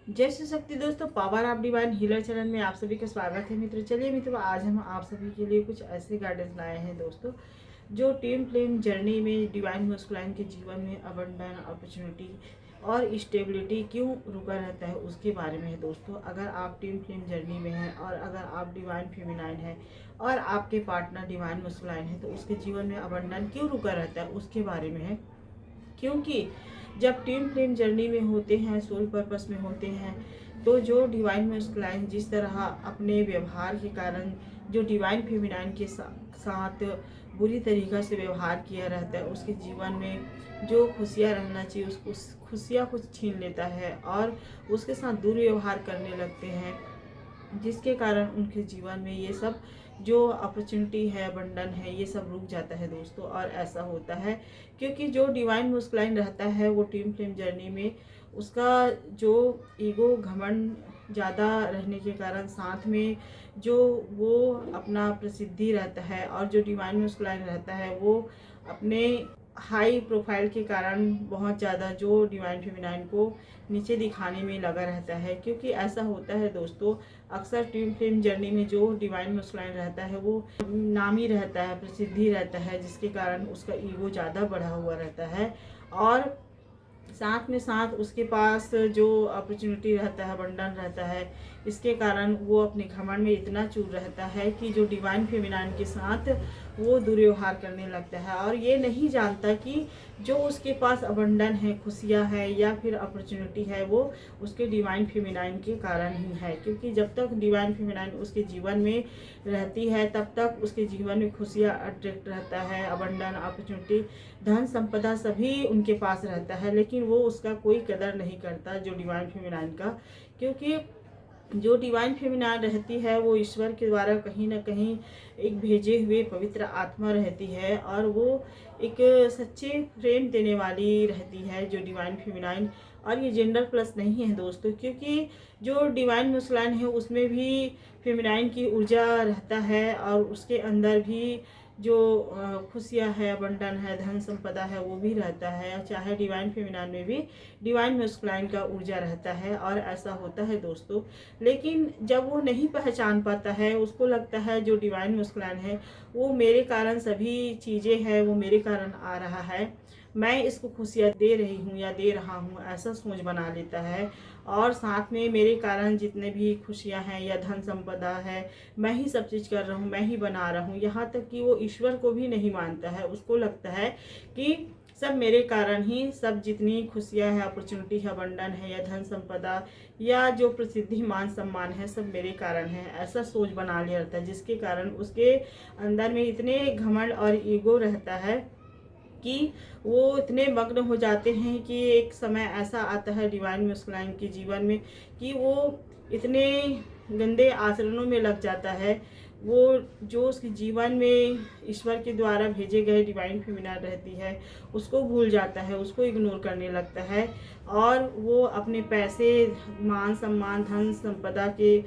जय श्री शक्ति दोस्तों, power of divine healer channel में आप सभी का स्वागत है मित्रों। चलिए मित्रों, आज हम आप सभी के लिए कुछ ऐसे गाइडेंस लाए हैं दोस्तों, जो ट्विन फ्लेम जर्नी में डिवाइन मस्कुलाइन के जीवन में अबंडन, अपॉर्चुनिटी और स्टेबिलिटी क्यों रुका रहता है उसके बारे में है दोस्तों। अगर आप ट्विन फ्लेम जर्नी में हैं और अगर आप डिवाइन फेमिनाइन हैं और आपके पार्टनर डिवाइन मस्कुलाइन है, तो उसके जीवन में अबंडन क्यों रुका रहता है उसके बारे में है। क्योंकि जब ट्विन फ्लेम जर्नी में होते हैं, सोल पर्पस में होते हैं, तो जो डिवाइन मस्कुलाइन जिस तरह अपने व्यवहार के कारण जो डिवाइन फेमिनाइन के साथ बुरी तरीक़ा से व्यवहार किया रहता है, उसके जीवन में जो खुशियाँ रहना चाहिए उसको खुशियाँ कुछ छीन लेता है और उसके साथ दुर्व्यवहार करने लगते हैं, जिसके कारण उनके जीवन में ये सब जो अपॉर्चुनिटी है, बंडन है, ये सब रुक जाता है दोस्तों। और ऐसा होता है क्योंकि जो डिवाइन मस्कुलाइन रहता है वो ट्विन फ्लेम जर्नी में उसका जो ईगो घमंड ज़्यादा रहने के कारण साथ में जो वो अपना प्रसिद्धि रहता है, और जो डिवाइन मस्कुलाइन रहता है वो अपने हाई प्रोफाइल के कारण बहुत ज़्यादा जो डिवाइन फेमिनाइन को नीचे दिखाने में लगा रहता है। क्योंकि ऐसा होता है दोस्तों, अक्सर ट्विन फ्लेम जर्नी में जो डिवाइन मस्कुलाइन रहता है वो नामी रहता है, प्रसिद्धि रहता है, जिसके कारण उसका ईगो ज़्यादा बढ़ा हुआ रहता है और साथ में साथ उसके पास जो अपॉर्चुनिटी रहता है, बंडन रहता है, इसके कारण वो अपने घमंड में इतना चूर रहता है कि जो डिवाइन फेमिनाइन के साथ वो दुर्व्यवहार करने लगता है और ये नहीं जानता कि जो उसके पास अबंडन है, खुशियाँ है या फिर अपॉर्चुनिटी है, वो उसके डिवाइन फेमिनाइन के कारण ही है। क्योंकि जब तक डिवाइन फेमिनाइन उसके जीवन में रहती है तब तक उसके जीवन में खुशियाँ अट्रैक्ट रहता है, अबंडन, अपॉर्चुनिटी, धन संपदा सभी उनके पास रहता है, लेकिन वो उसका कोई कदर नहीं करता जो डिवाइन फेमिनाइन का। क्योंकि जो डिवाइन फेमिनाइन रहती है वो ईश्वर के द्वारा कहीं ना कहीं एक भेजे हुए पवित्र आत्मा रहती है और वो एक सच्चे प्रेम देने वाली रहती है जो डिवाइन फेमिनाइन। और ये जेंडर प्लस नहीं है दोस्तों, क्योंकि जो डिवाइन मस्कुलाइन है उसमें भी फेमिनाइन की ऊर्जा रहता है और उसके अंदर भी जो खुशियाँ है, बंडन है, धन संपदा है, वो भी रहता है। चाहे डिवाइन फेमिनाइन में भी डिवाइन मस्कुलाइन का ऊर्जा रहता है और ऐसा होता है दोस्तों। लेकिन जब वो नहीं पहचान पाता है, उसको लगता है जो डिवाइन मस्कुलाइन है वो मेरे कारण सभी चीज़ें हैं, वो मेरे कारण आ रहा है, मैं इसको खुशियाँ दे रही हूँ या दे रहा हूँ, ऐसा सोच बना लेता है। और साथ में मेरे कारण जितने भी खुशियाँ हैं या धन संपदा है, मैं ही सब चीज़ कर रहा हूँ, मैं ही बना रहा हूँ। यहाँ तक कि वो ईश्वर को भी नहीं मानता है, उसको लगता है कि सब मेरे कारण ही सब जितनी खुशियाँ हैं, अपॉर्चुनिटी है, बंडन है या धन संपदा या जो प्रसिद्धि, मान सम्मान है, सब मेरे कारण है, ऐसा सोच बना लिया रहता है, जिसके कारण उसके अंदर में इतने घमंड और ईगो रहता है कि वो इतने मग्न हो जाते हैं कि एक समय ऐसा आता है डिवाइन मस्कुलाइन के जीवन में कि वो इतने गंदे आचरणों में लग जाता है, वो जो उसके जीवन में ईश्वर के द्वारा भेजे गए डिवाइन फेमिनाइन रहती है उसको भूल जाता है, उसको इग्नोर करने लगता है और वो अपने पैसे, मान सम्मान, धन संपदा के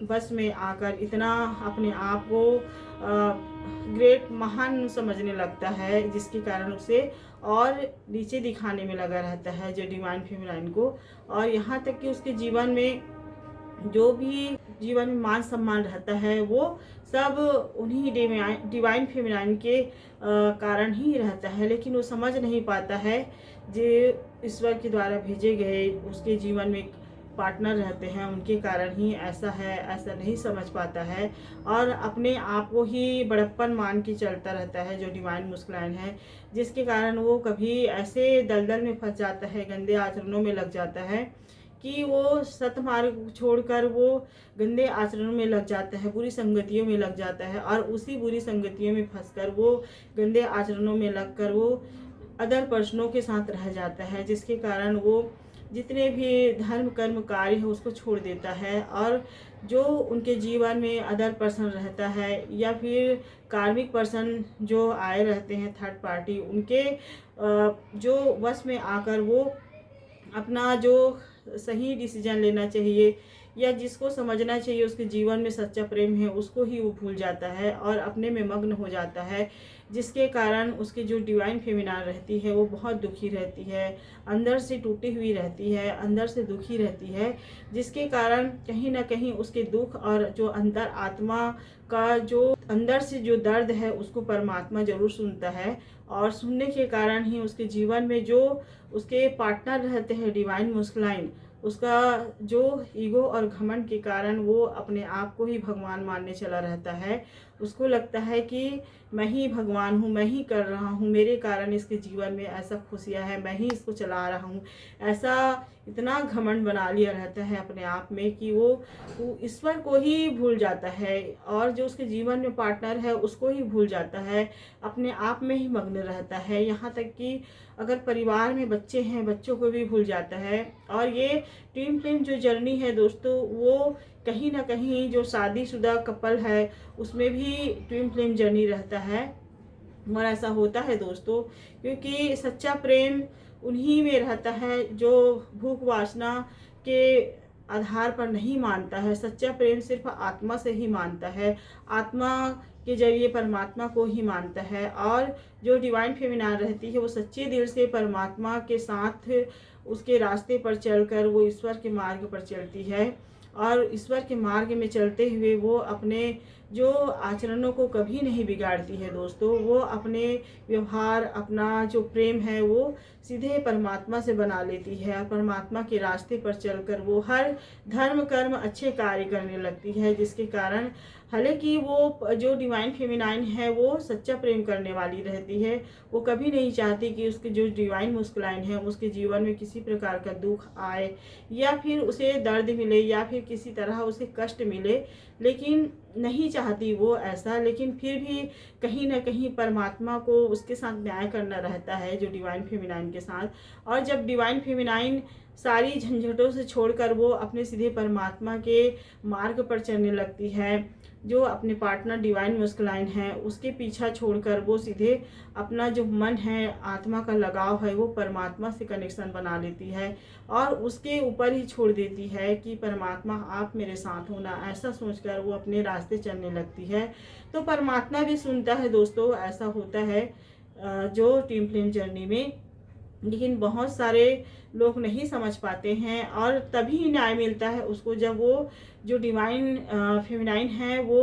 बस में आकर इतना अपने आप को ग्रेट, महान समझने लगता है, जिसके कारण उसे और नीचे दिखाने में लगा रहता है जो डिवाइन फेमिनाइन को। और यहाँ तक कि उसके जीवन में जो भी जीवन में मान सम्मान रहता है वो सब उन्हीं डिवाइन फेमिनाइन के कारण ही रहता है, लेकिन वो समझ नहीं पाता है जो ईश्वर के द्वारा भेजे गए उसके जीवन में पार्टनर रहते हैं उनके कारण ही ऐसा है, ऐसा नहीं समझ पाता है और अपने आप को ही बड़प्पन मान के चलता रहता है जो डिवाइन मस्कुलाइन है, जिसके कारण वो कभी ऐसे दलदल में फंस जाता है, गंदे आचरणों में लग जाता है कि वो सतमार्ग छोड़कर वो गंदे आचरणों में लग जाता है, बुरी संगतियों में लग जाता है और उसी बुरी संगतियों में फंसकर वो गंदे आचरणों में लगकर वो अदर पर्सनों के साथ रह जाता है, जिसके कारण वो जितने भी धर्म कर्म कार्य है उसको छोड़ देता है और जो उनके जीवन में अदर पर्सन रहता है या फिर कार्मिक पर्सन जो आए रहते हैं, थर्ड पार्टी, उनके जो वश में आकर वो अपना जो सही डिसीजन लेना चाहिए या जिसको समझना चाहिए उसके जीवन में सच्चा प्रेम है उसको ही वो भूल जाता है और अपने में मग्न हो जाता है, जिसके कारण उसकी जो डिवाइन फेमिनाइन रहती है वो बहुत दुखी रहती है, अंदर से टूटी हुई रहती है, अंदर से दुखी रहती है, जिसके कारण कहीं ना कहीं उसके दुख और जो अंतर आत्मा का जो अंदर से जो दर्द है उसको परमात्मा जरूर सुनता है। और सुनने के कारण ही उसके जीवन में जो उसके पार्टनर रहते हैं डिवाइन मस्कुलाइन, उसका जो ईगो और घमंड के कारण वो अपने आप को ही भगवान मानने चला रहता है। उसको लगता है कि मैं ही भगवान हूँ, मैं ही कर रहा हूँ, मेरे कारण इसके जीवन में ऐसा खुशियाँ है, मैं ही इसको चला रहा हूँ। ऐसा इतना घमंड बना लिया रहता है अपने आप में कि वो ईश्वर को ही भूल जाता है और जो उसके जीवन में पार्टनर है उसको ही भूल जाता है, अपने आप में ही मग्न रहता है। यहाँ तक कि अगर परिवार में बच्चे हैं बच्चों को भी भूल जाता है। और ये ट्विन फ्लेम जो जर्नी है दोस्तों, वो कहीं ना कहीं जो शादीशुदा कपल है उसमें भी ट्विन फ्लेम जर्नी रहता है। और ऐसा होता है दोस्तों, क्योंकि सच्चा प्रेम उन्हीं में रहता है जो भूख वासना के आधार पर नहीं मानता है। सच्चा प्रेम सिर्फ आत्मा से ही मानता है, आत्मा के जरिए परमात्मा को ही मानता है। और जो डिवाइन फेमिनाइन रहती है वो सच्चे दिल से परमात्मा के साथ उसके रास्ते पर चलकर वो ईश्वर के मार्ग पर चलती है। और ईश्वर के मार्ग में चलते हुए वो अपने जो आचरणों को कभी नहीं बिगाड़ती है दोस्तों। वो अपने व्यवहार, अपना जो प्रेम है वो सीधे परमात्मा से बना लेती है और परमात्मा के रास्ते पर चलकर वो हर धर्म कर्म अच्छे कार्य करने लगती है, जिसके कारण हालांकि वो जो डिवाइन फेमिनाइन है वो सच्चा प्रेम करने वाली रहती है। वो कभी नहीं चाहती कि उसके जो डिवाइन मस्कुलाइन है उसके जीवन में किसी प्रकार का दुख आए या फिर उसे दर्द मिले या फिर किसी तरह उसे कष्ट मिले, लेकिन नहीं चाहती वो ऐसा। लेकिन फिर भी कहीं ना कहीं परमात्मा को उसके साथ न्याय करना रहता है जो डिवाइन फेमिनाइन के साथ। और जब डिवाइन फेमिनाइन सारी झंझटों से छोड़कर वो अपने सीधे परमात्मा के मार्ग पर चलने लगती है, जो अपने पार्टनर डिवाइन मस्कुलाइन है उसके पीछा छोड़कर वो सीधे अपना जो मन है, आत्मा का लगाव है, वो परमात्मा से कनेक्शन बना लेती है और उसके ऊपर ही छोड़ देती है कि परमात्मा आप मेरे साथ होना, ऐसा सोचकर वो अपने रास्ते चलने लगती है। तो परमात्मा भी सुनता है दोस्तों, ऐसा होता है जो ट्विन फ्लेम जर्नी में। लेकिन बहुत सारे लोग नहीं समझ पाते हैं और तभी न्याय मिलता है उसको जब वो जो डिवाइन फेमिनाइन है वो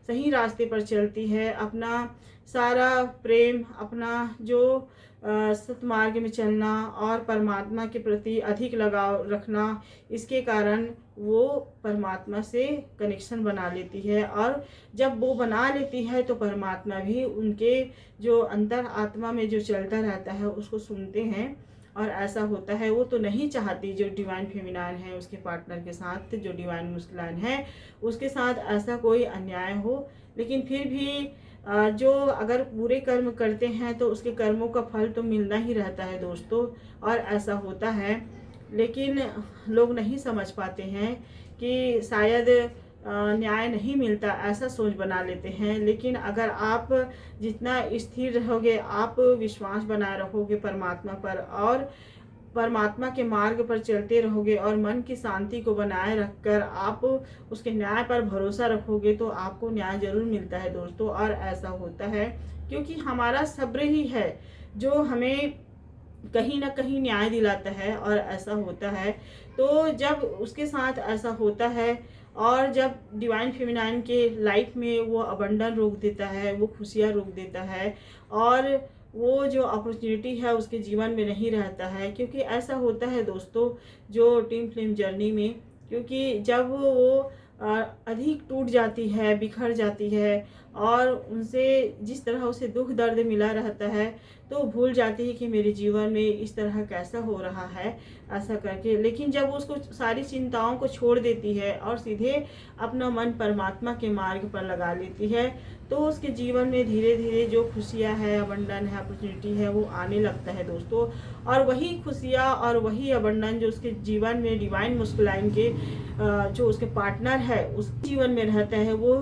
सही रास्ते पर चलती है, अपना सारा प्रेम, अपना जो सतमार्ग में चलना और परमात्मा के प्रति अधिक लगाव रखना, इसके कारण वो परमात्मा से कनेक्शन बना लेती है। और जब वो बना लेती है तो परमात्मा भी उनके जो अंतर आत्मा में जो चलता रहता है उसको सुनते हैं। और ऐसा होता है, वो तो नहीं चाहती जो डिवाइन फेमिनाइन है उसके पार्टनर के साथ, जो डिवाइन मस्कुलाइन है उसके साथ ऐसा कोई अन्याय हो, लेकिन फिर भी जो अगर बुरे कर्म करते हैं तो उसके कर्मों का फल तो मिलना ही रहता है दोस्तों। और ऐसा होता है, लेकिन लोग नहीं समझ पाते हैं कि शायद न्याय नहीं मिलता, ऐसा सोच बना लेते हैं। लेकिन अगर आप जितना स्थिर रहोगे, आप विश्वास बनाए रखोगे परमात्मा पर और परमात्मा के मार्ग पर चलते रहोगे और मन की शांति को बनाए रखकर आप उसके न्याय पर भरोसा रखोगे तो आपको न्याय जरूर मिलता है दोस्तों। और ऐसा होता है क्योंकि हमारा सब्र ही है जो हमें कहीं ना कहीं न्याय दिलाता है। और ऐसा होता है तो जब उसके साथ ऐसा होता है और जब डिवाइन फेमिनाइन के लाइफ में वो अबंडन रोक देता है, वो खुशियाँ रोक देता है और वो जो अपॉर्चुनिटी है उसके जीवन में नहीं रहता है। क्योंकि ऐसा होता है दोस्तों जो ट्विन फ्लेम जर्नी में, क्योंकि जब वो अधिक टूट जाती है, बिखर जाती है और उनसे जिस तरह उसे दुख दर्द मिला रहता है तो भूल जाती है कि मेरे जीवन में इस तरह कैसा हो रहा है ऐसा करके। लेकिन जब वो उसको सारी चिंताओं को छोड़ देती है और सीधे अपना मन परमात्मा के मार्ग पर लगा लेती है तो उसके जीवन में धीरे धीरे जो खुशियाँ है, अबंडन है, अपॉर्चुनिटी है वो आने लगता है दोस्तों। और वही खुशियाँ और वही अबंडन जो उसके जीवन में डिवाइन मस्कुलाइन के जो उसके पार्टनर है उस जीवन में रहता है वो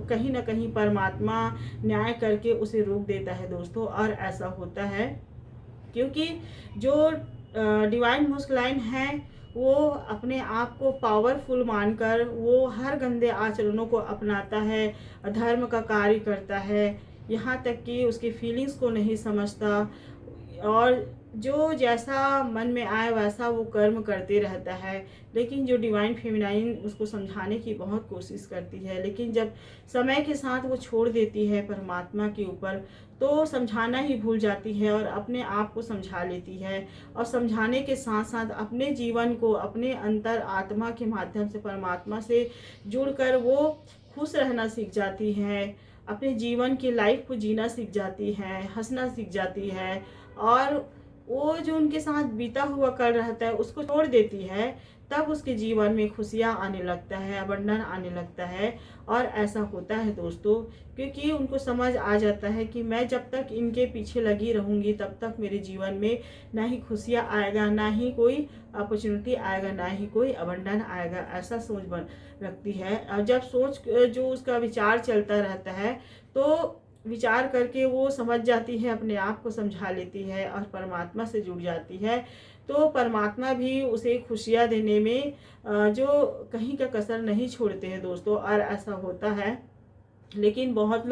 कहीं ना कहीं परमात्मा न्याय करके उसे रोक देता है दोस्तों। और ऐसा होता है क्योंकि जो डिवाइन मस्कुलाइन है वो अपने आप को पावरफुल मानकर वो हर गंदे आचरणों को अपनाता है, अधर्म का कार्य करता है, यहाँ तक कि उसकी फीलिंग्स को नहीं समझता और जो जैसा मन में आए वैसा वो कर्म करते रहता है। लेकिन जो डिवाइन फेमिनाइन उसको समझाने की बहुत कोशिश करती है, लेकिन जब समय के साथ वो छोड़ देती है परमात्मा के ऊपर, तो समझाना ही भूल जाती है और अपने आप को समझा लेती है। और समझाने के साथ साथ अपने जीवन को अपने अंतर आत्मा के माध्यम से परमात्मा से जुड़कर वो खुश रहना सीख जाती है, अपने जीवन की लाइफ को जीना सीख जाती है, हंसना सीख जाती है और वो जो उनके साथ बीता हुआ कल रहता है उसको छोड़ देती है। तब उसके जीवन में खुशियाँ आने लगता है, अबंडन आने लगता है। और ऐसा होता है दोस्तों, क्योंकि उनको समझ आ जाता है कि मैं जब तक इनके पीछे लगी रहूँगी तब तक मेरे जीवन में ना ही खुशियाँ आएगा, ना ही कोई अपॉर्चुनिटी आएगा, ना ही कोई अबंडन आएगा। ऐसा सोच बन रखती है। और जब सोच जो उसका विचार चलता रहता है, तो विचार करके वो समझ जाती है, अपने आप को समझा लेती है और परमात्मा से जुड़ जाती है। तो परमात्मा भी उसे खुशियाँ देने में जो कहीं का कसर नहीं छोड़ते हैं दोस्तों। और ऐसा होता है, लेकिन बहुत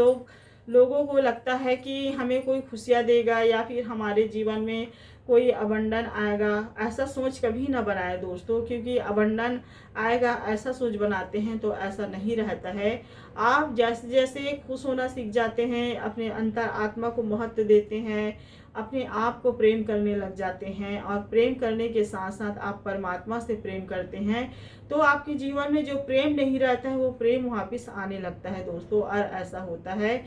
लोगों को लगता है कि हमें कोई खुशियाँ देगा या फिर हमारे जीवन में कोई अबंडन आएगा। ऐसा सोच कभी ना बनाए दोस्तों, क्योंकि अबंडन आएगा ऐसा सोच बनाते हैं तो ऐसा नहीं रहता है। आप जैसे जैसे खुश होना सीख जाते हैं, अपने अंतर आत्मा को महत्व देते हैं, अपने आप को प्रेम करने लग जाते हैं और प्रेम करने के साथ साथ आप परमात्मा से प्रेम करते हैं, तो आपके जीवन में जो प्रेम नहीं रहता है वो प्रेम वापस आने लगता है दोस्तों। और ऐसा होता है,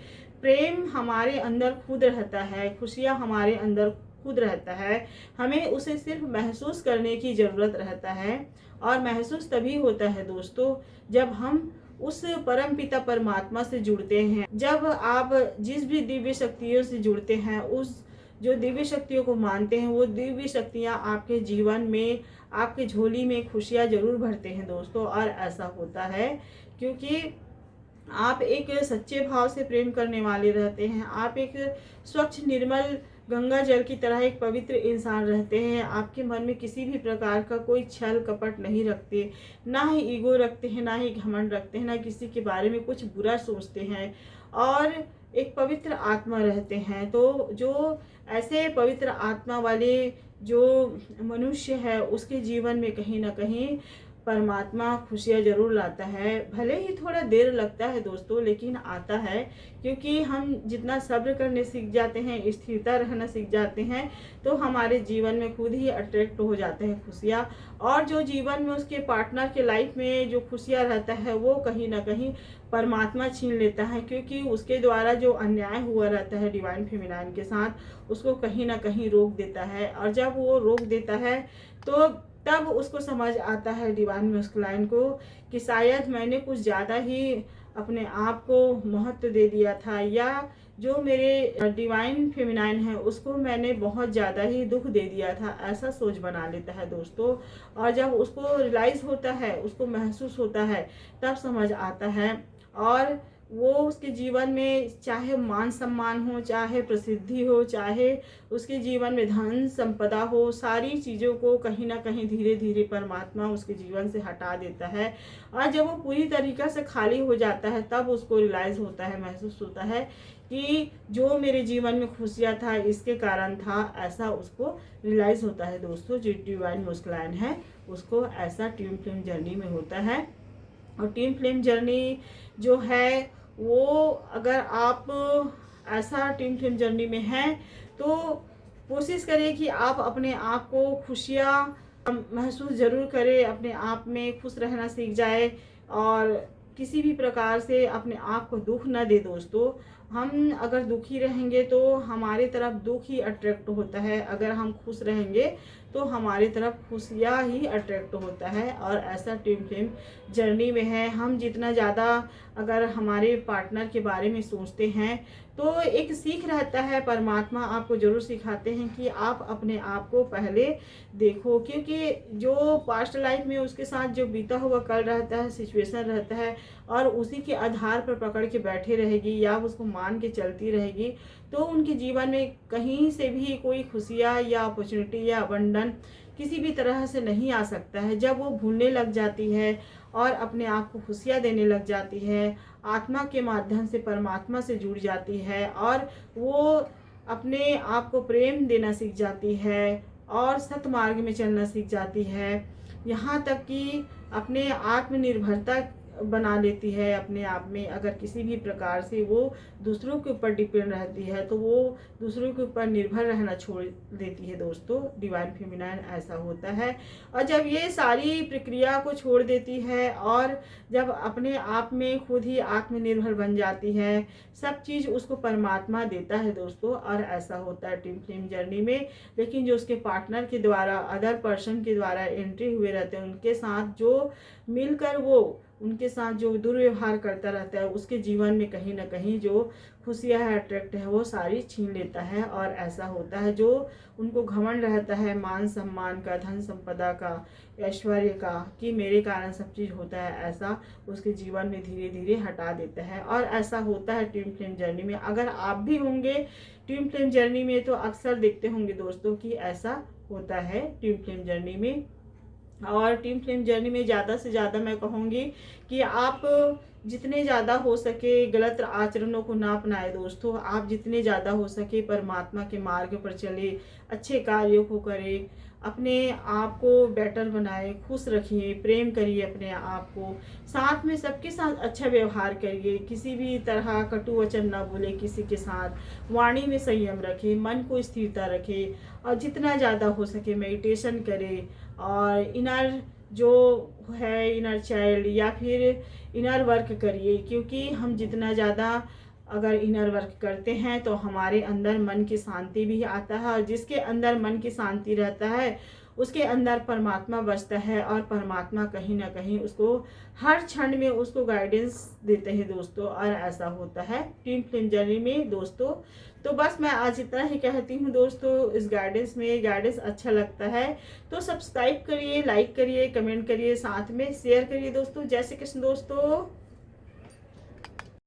प्रेम हमारे अंदर खुद रहता है, खुशियाँ हमारे अंदर खुद रहता है, हमें उसे सिर्फ महसूस करने की ज़रूरत रहता है। और महसूस तभी होता है दोस्तों जब हम उस परम पिता परमात्मा से जुड़ते हैं। जब आप जिस भी दिव्य शक्तियों से जुड़ते हैं, उस जो दिव्य शक्तियों को मानते हैं, वो दिव्य शक्तियाँ आपके जीवन में, आपके झोली में खुशियाँ जरूर भरते हैं दोस्तों। और ऐसा होता है क्योंकि आप एक सच्चे भाव से प्रेम करने वाले रहते हैं, आप एक स्वच्छ निर्मल गंगा जल की तरह एक पवित्र इंसान रहते हैं। आपके मन में किसी भी प्रकार का कोई छल कपट नहीं रखते, ना ही ईगो रखते हैं, ना ही घमंड रखते हैं, ना किसी के बारे में कुछ बुरा सोचते हैं और एक पवित्र आत्मा रहते हैं। तो जो ऐसे पवित्र आत्मा वाले जो मनुष्य है, उसके जीवन में कहीं ना कहीं परमात्मा खुशियाँ जरूर लाता है। भले ही थोड़ा देर लगता है दोस्तों, लेकिन आता है, क्योंकि हम जितना सब्र करने सीख जाते हैं, स्थिरता रहना सीख जाते हैं, तो हमारे जीवन में खुद ही अट्रैक्ट हो जाते हैं खुशियाँ। और जो जीवन में उसके पार्टनर के लाइफ में जो खुशियाँ रहता है वो कहीं ना कहीं परमात्मा छीन लेता है, क्योंकि उसके द्वारा जो अन्याय हुआ रहता है डिवाइन फेमिनाइन के साथ, उसको कहीं ना कहीं रोक देता है। और जब वो रोक देता है तो तब उसको समझ आता है डिवाइन मस्कुलाइन को कि शायद मैंने कुछ ज़्यादा ही अपने आप को महत्व दे दिया था, या जो मेरे डिवाइन फेमिनाइन है उसको मैंने बहुत ज़्यादा ही दुख दे दिया था। ऐसा सोच बना लेता है दोस्तों। और जब उसको रियलाइज़ होता है, उसको महसूस होता है, तब समझ आता है। और वो उसके जीवन में चाहे मान सम्मान हो, चाहे प्रसिद्धि हो, चाहे उसके जीवन में धन संपदा हो, सारी चीज़ों को कहीं ना कहीं धीरे धीरे परमात्मा उसके जीवन से हटा देता है। और जब वो पूरी तरीक़े से खाली हो जाता है, तब उसको रियलाइज़ होता है, महसूस होता है कि जो मेरे जीवन में खुशियाँ था इसके कारण था। ऐसा उसको रियलाइज़ होता है दोस्तों। जो डिवाइन मस्कुलाइन है उसको ऐसा ट्विन फ्लेम जर्नी में होता है। और ट्विन फ्लेम जर्नी जो है वो, अगर आप ऐसा ट्विन फ्लेम जर्नी में हैं तो कोशिश करें कि आप अपने आप को खुशियाँ महसूस ज़रूर करें, अपने आप में खुश रहना सीख जाए और किसी भी प्रकार से अपने आप को दुख न दे दोस्तों। हम अगर दुखी रहेंगे तो हमारे तरफ दुख ही अट्रैक्ट होता है, अगर हम खुश रहेंगे तो हमारी तरफ खुशियाँ ही अट्रैक्ट होता है। और ऐसा ट्विन फ्लेम जर्नी में है, हम जितना ज़्यादा अगर हमारे पार्टनर के बारे में सोचते हैं तो एक सीख रहता है, परमात्मा आपको ज़रूर सिखाते हैं कि आप अपने आप को पहले देखो, क्योंकि जो पास्ट लाइफ में उसके साथ जो बीता हुआ कल रहता है, सिचुएशन रहता है, और उसी के आधार पर पकड़ के बैठे रहेगी या उसको मान के चलती रहेगी, तो उनके जीवन में कहीं से भी कोई खुशियाँ या अपॉर्चुनिटी या अबंडन किसी भी तरह से नहीं आ सकता है। जब वो भूलने लग जाती है और अपने आप को खुशियाँ देने लग जाती है, आत्मा के माध्यम से परमात्मा से जुड़ जाती है और वो अपने आप को प्रेम देना सीख जाती है और सतमार्ग में चलना सीख जाती है, यहाँ तक कि अपने आत्मनिर्भरता बना लेती है अपने आप में। अगर किसी भी प्रकार से वो दूसरों के ऊपर डिपेंड रहती है तो वो दूसरों के ऊपर निर्भर रहना छोड़ देती है दोस्तों। डिवाइन फेमिनाइन ऐसा होता है। और जब ये सारी प्रक्रिया को छोड़ देती है और जब अपने आप में खुद ही आत्मनिर्भर बन जाती है, सब चीज़ उसको परमात्मा देता है दोस्तों। और ऐसा होता है ट्विन फ्लेम जर्नी में। लेकिन जो उसके पार्टनर के द्वारा, अदर पर्सन के द्वारा एंट्री हुए रहते हैं, उनके साथ जो मिलकर वो उनके साथ जो दुर्व्यवहार करता रहता है, उसके जीवन में कहीं ना कहीं जो खुशियाँ है, अट्रैक्ट है, वो सारी छीन लेता है। और ऐसा होता है जो उनको घमंड रहता है मान सम्मान का, धन संपदा का, ऐश्वर्य का, कि मेरे कारण सब चीज़ होता है, ऐसा उसके जीवन में धीरे धीरे हटा देता है। और ऐसा होता है ट्विन फ्लेम जर्नी में। अगर आप भी होंगे ट्विन फ्लेम जर्नी में तो अक्सर देखते होंगे दोस्तों कि ऐसा होता है ट्विन फ्लेम जर्नी में। और ट्विन फ्लेम जर्नी में ज़्यादा से ज़्यादा मैं कहूँगी कि आप जितने ज़्यादा हो सके गलत आचरणों को ना अपनाएं दोस्तों। आप जितने ज़्यादा हो सके परमात्मा के मार्ग पर चले, अच्छे कार्यों को करें, अपने आप को बेटर बनाएं, खुश रखिए, प्रेम करिए अपने आप को, साथ में सबके साथ अच्छा व्यवहार करिए, किसी भी तरह कटु वचन ना बोले किसी के साथ, वाणी में संयम रखें, मन को स्थिरता रखें और जितना ज़्यादा हो सके मेडिटेशन करें। और इनर जो है इनर चाइल्ड या फिर इनर वर्क करिए, क्योंकि हम जितना ज़्यादा अगर इनर वर्क करते हैं तो हमारे अंदर मन की शांति भी आता है। और जिसके अंदर मन की शांति रहता है उसके अंदर परमात्मा बसता है और परमात्मा कहीं ना कहीं उसको हर क्षण में उसको गाइडेंस देते हैं दोस्तों। और ऐसा होता है ट्विन फ्लेम जर्नी में दोस्तों। तो बस मैं आज इतना ही कहती हूँ दोस्तों। इस गाइडेंस अच्छा लगता है तो सब्सक्राइब करिए, लाइक करिए, कमेंट करिए, साथ में शेयर करिए दोस्तों। जय श्री कृष्ण दोस्तों।